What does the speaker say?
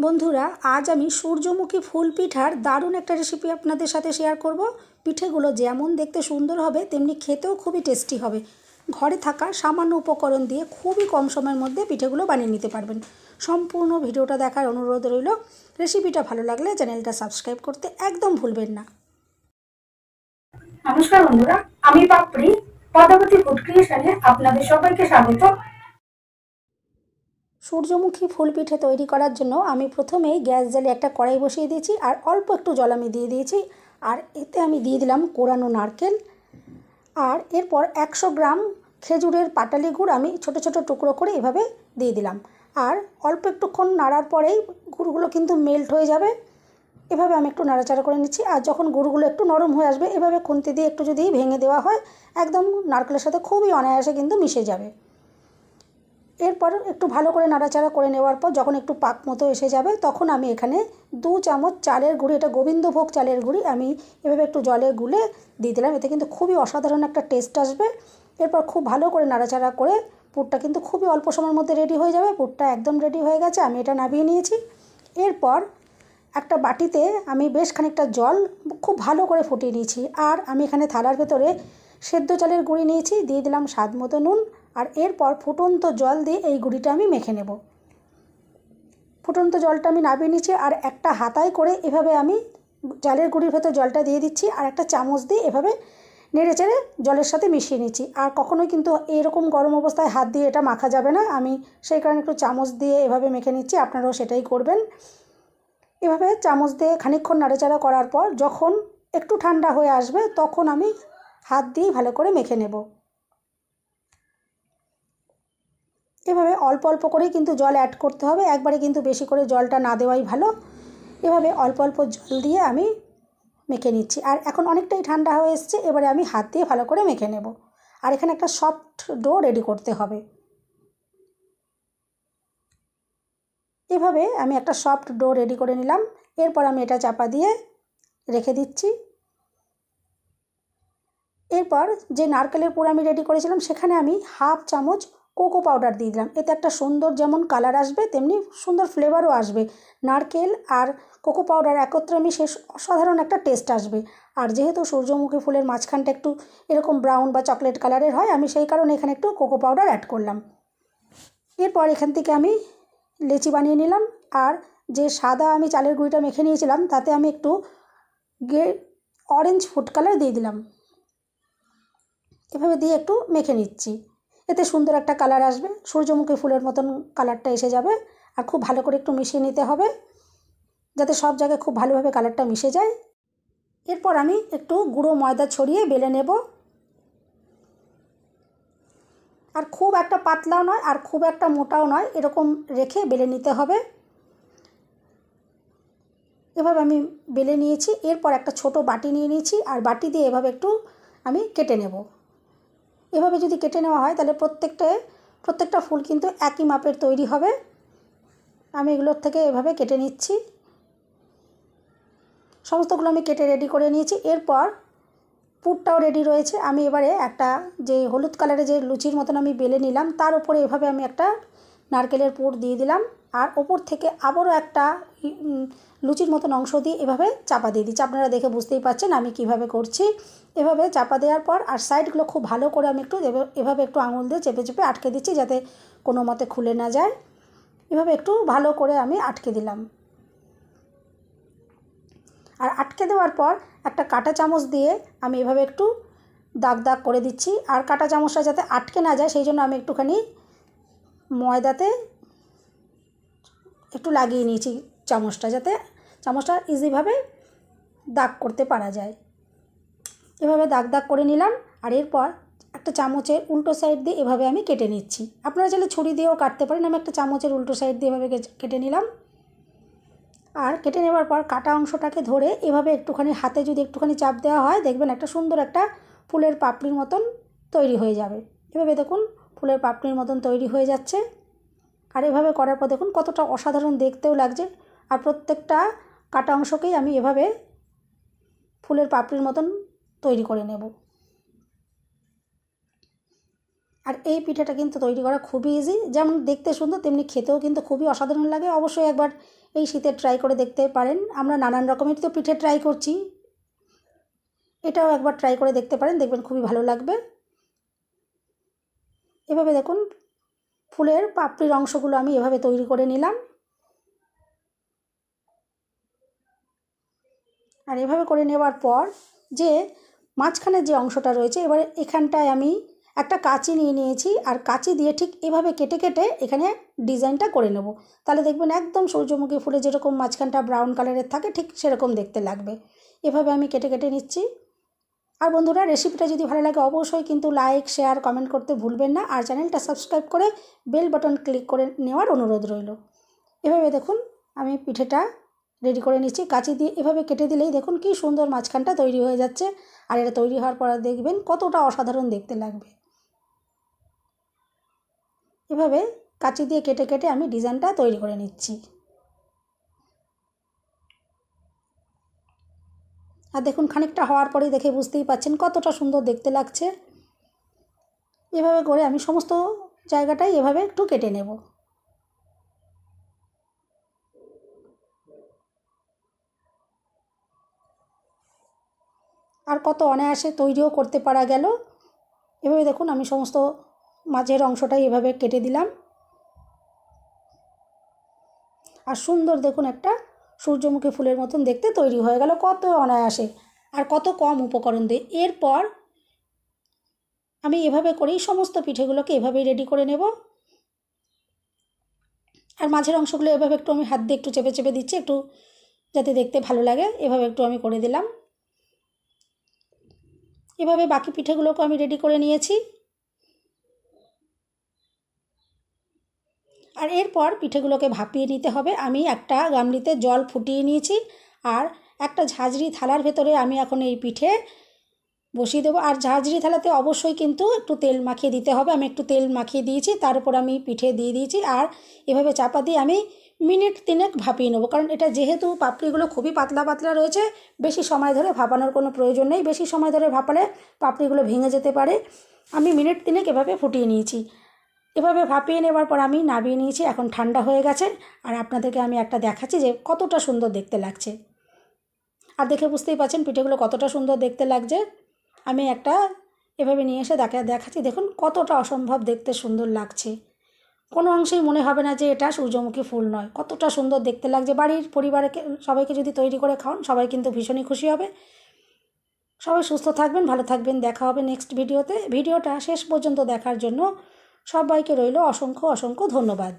বন্ধুরা, আজ আমি সূর্যমুখী ফুল পিঠার দারুণ একটা রেসিপি আপনাদের সাথে শেয়ার করব। পিঠেগুলো যেমন দেখতে সুন্দর হবে তেমনি খেতেও খুবই টেস্টি হবে। ঘরে থাকা সামান্য উপকরণ দিয়ে খুবই কম সময়ের মধ্যে পিঠেগুলো বানিয়ে নিতে পারবেন। সম্পূর্ণ ভিডিওটা দেখার অনুরোধ রইল। রেসিপিটা ভালো লাগলে চ্যানেলটা সাবস্ক্রাইব করতে একদম ভুলবেন না। নমস্কার বন্ধুরা, আমি পাপড়ি পদ্মাবতী ফুড ক্রিয়েশনে আপনাদের সবাইকে স্বাগত। সূর্যমুখী ফুল পিঠে তৈরি করার জন্য আমি প্রথমেই গ্যাস জ্বালিয়ে একটা কড়াই বসিয়ে দিয়েছি আর অল্প একটু জল আমি দিয়ে দিয়েছি। আর এতে আমি দিয়ে দিলাম কোরানো নারকেল। আর এরপর 100 গ্রাম খেজুরের পাটালি গুড় আমি ছোট ছোট টুকরো করে এভাবে দিয়ে দিলাম। আর অল্প একটুক্ষণ নাড়ার পরেই গুড়গুলো কিন্তু মেল্ট হয়ে যাবে। এভাবে আমি একটু নাড়াচাড়া করে নিচ্ছি। আর যখন গুড়গুলো একটু নরম হয়ে আসবে এভাবে খুন্তি দিয়ে একটু যদি ভেঙে দেওয়া হয় একদম নারকেলের সাথে খুবই অনায়াসে কিন্তু মিশে যাবে। এরপর একটু ভালো করে নাড়াচাড়া করে নেওয়ার পর যখন একটু পাক মতো এসে যাবে তখন আমি এখানে 2 চামচ চালের গুঁড়ি, এটা গোবিন্দভোগ চালের গুঁড়ি, আমি এভাবে একটু জলে গুলে দিয়ে দিলাম। এতে কিন্তু খুবই অসাধারণ একটা টেস্ট আসবে। এরপর খুব ভালো করে নাড়াচাড়া করে পুরটা কিন্তু খুবই অল্প সময়ের মধ্যে রেডি হয়ে যাবে। পুরটা একদম রেডি হয়ে গেছে, আমি এটা নামিয়ে নিয়েছি। এরপর একটা বাটিতে আমি বেশ খানিকটা জল খুব ভালো করে ফুটিয়ে নিয়েছি। আর আমি এখানে থালার ভেতরে সেদ্ধ চালের গুঁড়ি নিয়েছি, দিয়ে দিলাম স্বাদ মতো নুন। আর এরপর ফুটন্ত জল দিয়ে এই গুঁড়িটা আমি মেখে নেব। ফুটন্ত জলটা আমি নামিয়ে নিচ্ছি আর একটা হাতায় করে এভাবে আমি চালের গুঁড়ির ভেতর জলটা দিয়ে দিচ্ছি আর একটা চামচ দিয়ে এভাবে নেড়ে চেড়ে জলের সাথে মিশিয়ে নিচ্ছি। আর কখনোই কিন্তু এরকম গরম অবস্থায় হাত দিয়ে এটা মাখা যাবে না, আমি সেই কারণে একটু চামচ দিয়ে এভাবে মেখে নিচ্ছি। আপনারাও সেটাই করবেন। এভাবে চামচ দিয়ে খানিকক্ষণ নাড়াচাড়া করার পর যখন একটু ঠান্ডা হয়ে আসবে তখন আমি হাত দিয়ে ভালো করে মেখে নেব। এভাবে অল্প অল্প করেই কিন্তু জল অ্যাড করতে হবে, একবারে কিন্তু বেশি করে জলটা না দেওয়াই ভালো। এভাবে অল্প অল্প জল দিয়ে আমি মেখে নিচ্ছি। আর এখন অনেকটাই ঠান্ডা হয়ে এসছে, এবারে আমি হাত দিয়ে ভালো করে মেখে নেব। আর এখানে একটা সফট ডো রেডি করতে হবে। এভাবে আমি একটা সফট ডো রেডি করে নিলাম। এরপর আমি এটা চাপা দিয়ে রেখে দিচ্ছি। এরপর যে নারকেলের পুর আমি রেডি করেছিলাম সেখানে আমি হাফ চামচ কোকো পাউডার দিয়ে দিলাম। এতে একটা সুন্দর যেমন কালার আসবে তেমনি সুন্দর ফ্লেভারও আসবে। নারকেল আর কোকো পাউডার একত্রে মিশে অসাধারণ একটা টেস্ট আসবে। আর যেহেতু সূর্যমুখী ফুলের মাঝখানটা একটু এরকম ব্রাউন বা চকলেট কালারের হয়, আমি সেই কারণে এখানে একটু কোকো পাউডার অ্যাড করলাম। এরপর এখান থেকে আমি লেচি বানিয়ে নিলাম। আর যে সাদা আমি চালের গুঁড়িটা মেখে নিয়েছিলাম তাতে আমি একটু অরেঞ্জ ফুড কালার দিয়ে দিলাম। এভাবে দিয়ে একটু মেখে নিচ্ছি। এতে সুন্দর একটা কালার আসবে, সূর্যমুখী ফুলের মতন কালারটা এসে যাবে। আর খুব ভালো করে একটু মিশিয়ে নিতে হবে যাতে সব জায়গায় খুব ভালোভাবে কালারটা মিশে যায়। এরপর আমি একটু গুঁড়ো ময়দা ছড়িয়ে বেলে নেব। আর খুব একটা পাতলাও নয় আর খুব একটা মোটাও নয়, এরকম রেখে বেলে নিতে হবে। এভাবে আমি বেলে নিয়েছি। এরপর একটা ছোট বাটি নিয়ে নিয়েছি আর বাটি দিয়ে এভাবে একটু আমি কেটে নেব। এভাবে যদি কেটে নেওয়া হয় তাহলে প্রত্যেকটা ফুল কিন্তু একই মাপের তৈরি হবে। আমি এগুলোর থেকে এভাবে কেটে নিচ্ছি। সমস্তগুলো আমি কেটে রেডি করে নিয়েছি। এরপর পুরটাও রেডি রয়েছে। আমি এবারে একটা যে হলুদ কালারের যে লুচির মতন আমি বেলে নিলাম তার উপরে এভাবে আমি একটা নারকেলের পুর দিয়ে দিলাম। আর ওপর থেকে আবারও একটা লুচির মতন অংশ দিয়ে এভাবে চাপা দিয়ে দিচ্ছি। আপনারা দেখে বুঝতেই পারছেন আমি কিভাবে করছি। এভাবে চাপা দেওয়ার পর আর সাইডগুলো খুব ভালো করে আমি একটু এভাবে একটু আঙুল দিয়ে চেপে চেপে আটকে দিচ্ছি যাতে কোনো মতে খুলে না যায়। এভাবে একটু ভালো করে আমি আটকে দিলাম। আর আটকে দেওয়ার পর একটা কাঁটা চামচ দিয়ে আমি এভাবে একটু দাগ দাগ করে দিচ্ছি। আর কাঁটা চামচটা যাতে আটকে না যায় সেই জন্য আমি একটুখানি ময়দাতে একটু লাগিয়ে নিয়েছি চামচটা, যাতে চামচটা ইজিভাবে দাগ করতে পারা যায়। এভাবে দাগ দাগ করে নিলাম। আর এরপর একটা চামচের উল্টো সাইড দিয়ে এভাবে আমি কেটে নিচ্ছি। আপনারা চাইলে ছুরি দিয়েও কাটতে পারেন, আমি একটা চামচের উল্টো সাইড দিয়ে এভাবে কেটে নিলাম। আর কেটে নেওয়ার পর কাটা অংশটাকে ধরে এভাবে একটুখানি হাতে যদি একটুখানি চাপ দেওয়া হয় দেখবেন একটা সুন্দর একটা ফুলের পাপড়ির মতন তৈরি হয়ে যাবে। এভাবে দেখুন ফুলের পাপড়ির মতন তৈরি হয়ে যাচ্ছে। আর এভাবে করার পর দেখুন কতটা অসাধারণ দেখতেও লাগছে। আর প্রত্যেকটা কাটা অংশকেই আমি এভাবে ফুলের পাপড়ির মতন তৈরি করে নেব। আর এই পিঠাটা কিন্তু তৈরি করা খুবই ইজি, যেমন দেখতে সুন্দর তেমনি খেতেও কিন্তু খুবই অসাধারণ লাগে। অবশ্যই একবার এই শীতে ট্রাই করে দেখতে পারেন। আমরা নানান রকমের তো পিঠে ট্রাই করছি, এটাও একবার ট্রাই করে দেখতে পারেন, দেখবেন খুবই ভালো লাগবে। এভাবে দেখুন ফুলের পাপড়ির অংশগুলো আমি এভাবে তৈরি করে নিলাম। আর এভাবে করে নেওয়ার পর যে মাঝখানের যে অংশটা রয়েছে, এবারে এখানটায় আমি একটা কাঁচি নিয়ে নিয়েছি, আর কাঁচি দিয়ে ঠিক এভাবে কেটে কেটে এখানে ডিজাইনটা করে নেব। তাহলে দেখবেন একদম সূর্যমুখী ফুলে যেরকম মাঝখানটা ব্রাউন কালারের থাকে ঠিক সেরকম দেখতে লাগবে। এভাবে আমি কেটে কেটে নিচ্ছি। আর বন্ধুরা, রেসিপিটা যদি ভালো লাগে অবশ্যই কিন্তু লাইক, শেয়ার, কমেন্ট করতে ভুলবেন না। আর চ্যানেলটা সাবস্ক্রাইব করে বেল বাটন ক্লিক করে নেওয়ার অনুরোধ রইল। এভাবে দেখুন আমি পিঠেটা রেডি করে নিচ্ছি। কাঁচি দিয়ে এভাবে কেটে দিলেই দেখুন কি সুন্দর মাঝখানটা তৈরি হয়ে যাচ্ছে। আর এটা তৈরি হওয়ার পর দেখবেন কতটা অসাধারণ দেখতে লাগবে। এভাবে কাঁচি দিয়ে কেটে কেটে আমি ডিজাইনটা তৈরি করে নিচ্ছি। আর দেখুন খানিকটা হওয়ার পরেই দেখে বুঝতেই পাচ্ছেন কতটা সুন্দর দেখতে লাগছে। এভাবে করে আমি সমস্ত জায়গাটাই এভাবে একটু কেটে নেব। আর কত অনায়াসে তৈরিও করতে পারা গেল। এভাবে দেখুন আমি সমস্ত মাঝের অংশটাই এভাবে কেটে দিলাম। আর সুন্দর দেখুন একটা সূর্যমুখী ফুলের মতন দেখতে তৈরি হয়ে গেল, কত অনায়াসে আর কত কম উপকরণ দিয়ে। এরপর আমি এভাবে করেই সমস্ত পিঠেগুলোকে এভাবেই রেডি করে নেব। আর মাঝের অংশগুলো এভাবে একটু আমি হাত দিয়ে একটু চেপে চেপে দিচ্ছি, একটু যাতে দেখতে ভালো লাগে। এভাবে একটু আমি করে দিলাম। এভাবে বাকি পিঠেগুলোকে আমি রেডি করে নিয়েছি। আর এরপর পিঠেগুলোকে ভাপিয়ে নিতে হবে। আমি একটা গামলিতে জল ফুটিয়ে নিয়েছি, আর একটা ঝাঁঝরি থালার ভেতরে আমি এখন এই পিঠে বসিয়ে দেবো। আর ঝাঁঝরি থালাতে অবশ্যই কিন্তু একটু তেল মাখিয়ে দিতে হবে। আমি একটু তেল মাখিয়ে দিয়েছি, তার উপর আমি পিঠে দিয়ে দিয়েছি। আর এভাবে চাপা দিয়ে আমি মিনিট 3 ভাপিয়ে নেবো, কারণ এটা যেহেতু পাপড়িগুলো খুবই পাতলা পাতলা রয়েছে, বেশি সময় ধরে ভাপানোর কোনো প্রয়োজন নেই। বেশি সময় ধরে ভাপালে পাপড়িগুলো ভেঙে যেতে পারে। আমি মিনিট 3 এভাবে ফুটিয়ে নিয়েছি। এভাবে ভাপিয়ে নেবার পর আমি নামিয়ে নিয়েছি, এখন ঠান্ডা হয়ে গেছে। আর আপনাদেরকে আমি একটা দেখাচ্ছি যে কতটা সুন্দর দেখতে লাগছে। আর দেখে বুঝতেই পারছেন পিঠেগুলো কতটা সুন্দর দেখতে লাগছে। আমি একটা এভাবে নিয়ে এসে দেখাচ্ছি, দেখুন কতটা অসম্ভব দেখতে সুন্দর লাগছে। কোনো অংশেই মনে হবে না যে এটা সূর্যমুখী ফুল নয়, কতটা সুন্দর দেখতে লাগছে। বাড়ির পরিবারকে সবাইকে যদি তৈরি করে খাওয়ান, সবাই কিন্তু ভীষণই খুশি হবে। সবাই সুস্থ থাকবেন, ভালো থাকবেন। দেখা হবে নেক্সট ভিডিওতে। ভিডিওটা শেষ পর্যন্ত দেখার জন্য সবাইকে রইল অসংখ্য অসংখ্য ধন্যবাদ।